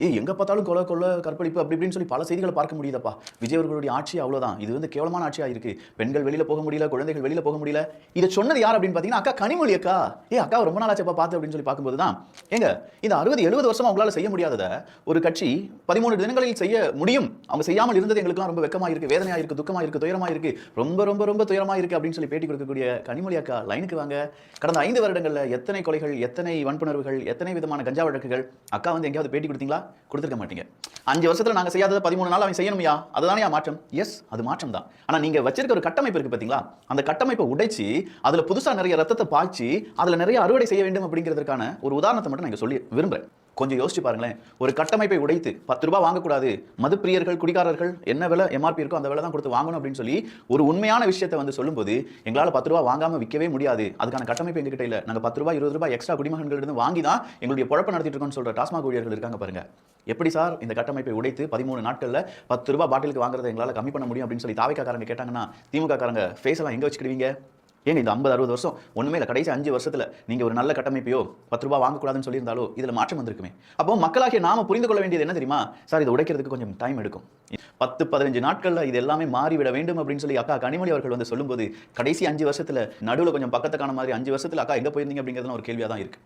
எங்க பார்த்தாலும் கொலை, கொள்ள, கற்பழிப்பு அப்படி இப்படின்னு சொல்லி பல செய்திகள பார்க்க முடியுதப்பா. விஜய் அவர்களுடைய ஆட்சி அவ்வளோதான். இது வந்து கேவலமான ஆட்சியா இருக்கு. பெண்கள் வெளியில போக முடியல, குழந்தைகள் வெளியில போக முடியல. இத சொன்னது யார் அப்படின்னு பார்த்தீங்கன்னா, அக்கா கனிமொழி அக்கா. அக்கா ரொம்ப நாள் ஆச்சப்பா பார்த்து அப்படின்னு சொல்லி பார்க்கும்போது தான், ஏங்க இந்த 60, 70 வருஷமா உங்களால செய்ய முடியாதத ஒரு கட்சி 13 தினங்களில் செய்ய முடியும். அவங்க செய்யாமல் இருந்தது எங்களுக்கெல்லாம் ரொம்ப வெட்கமா இருக்கு, வேதனையா இருக்கு, துக்கமா இருக்கு, துயரமா இருக்கு. ரொம்ப ரொம்ப ரொம்ப துயரமா இருக்கு அப்படின்னு சொல்லி பேட்டி கொடுக்கக்கூடிய கனிமொழி அக்கா லைனுக்கு வாங்க. கடந்த 5 வருடங்கள்ல எத்தனை கொலைகள், எத்தனை வன்புணர்வுகள், எத்தனை விதமான கஞ்சா வழக்குகள். அக்கா வந்து எங்கேயாவது பேட்டி கொடுத்தீங்களா? கொடுத்திருக்க மாட்டீங்க. 5 வருஷத்துல நாங்க செய்யாதத 13 நாள் அவன் செய்யணும்யா. அதுதானயா மாற்றம்? எஸ், அது மாற்றம் தான். ஆனா நீங்க வச்சிருக்க ஒரு கட்டமைப்பு இருக்கு பாத்தீங்களா? அந்த கட்டமைப்பை உடைச்சு அதுல புதுசா நிறைய ரத்தத்தை பாய்ச்சி அதுல நிறைய அறுவடை செய்ய வேண்டும் அப்படிங்கிறதுக்கான ஒரு உதாரணத்தை மட்டும் நான் சொல்லி விரும்புறேன். கொஞ்சம் யோசிச்சு பாருங்களேன். ஒரு கட்டமைப்பை உடைத்து 10 ரூபாய் வாங்கக்கூடாது, மதுப்பிரியர்கள், குடிகாரர்கள் என்ன விலை எம்ஆர்பி இருக்கோ அந்த விலை தான் கொடுத்து வாங்கணும் அப்படின்னு சொல்லி ஒரு உண்மையான விஷயத்தை வந்து சொல்லும்போது எங்களால் 10 ரூபாய் வாங்காம விற்கவே முடியாது, அதுக்கான கட்டமைப்பு எங்ககிட்ட இல்லை, நாங்கள் 10 ரூபாய் 20 ரூபாய் எக்ஸ்ட்ரா குடிமகன்களிடம் வாங்கி தான் எங்களுடைய பொழப்பை நடத்திட்டு இருக்கோம்னு சொல்ற டாஸ்மாக் ஊழியர்கள் இருக்காங்க பாருங்க. எப்படி சார் இந்த கட்டமைப்பை உடைத்து 13 நாட்கள்ல 10 ரூபாய் பாட்டிலுக்கு வாங்குறதை எங்களால் கம்மி பண்ண முடியும் அப்படின்னு சொல்லி தாவேக்காரங்க கேட்டாங்கன்னா திமுக காரங்க ஃபேஸ் எல்லாம் எங்க வச்சுக்கிடுவீங்க? ஏங்க இந்த 50, 60 வருஷம் ஒண்ணுமே இல்லை, கடைசி 5 வருஷத்துல நீங்க ஒரு நல்ல கட்டமைப்பையோ 10 ரூபாய் வாங்கக்கூடாதுன்னு சொல்லியிருந்தாலோ இதுல மாற்றம் வந்திருக்குமே. அப்போ மக்களாகிய நாம புரிந்து கொள்ள வேண்டியது என்ன தெரியுமா? சார் இதை உடைக்கிறதுக்கு கொஞ்சம் டைம் எடுக்கும். 10, 15 நாட்கள்ல இது எல்லாமே மாறிவிட வேண்டும் அப்படின்னு சொல்லி அக்கா கனிமொழி அவர்கள் வந்து சொல்லும்போது கடைசி 5 வருஷத்துல நடுவில் கொஞ்சம் பக்கத்தை காண மாதிரி 5 வருஷத்துல அக்கா எங்க போயிருந்தீங்க அப்படிங்கிறது ஒரு கேள்வியா தான் இருக்கு.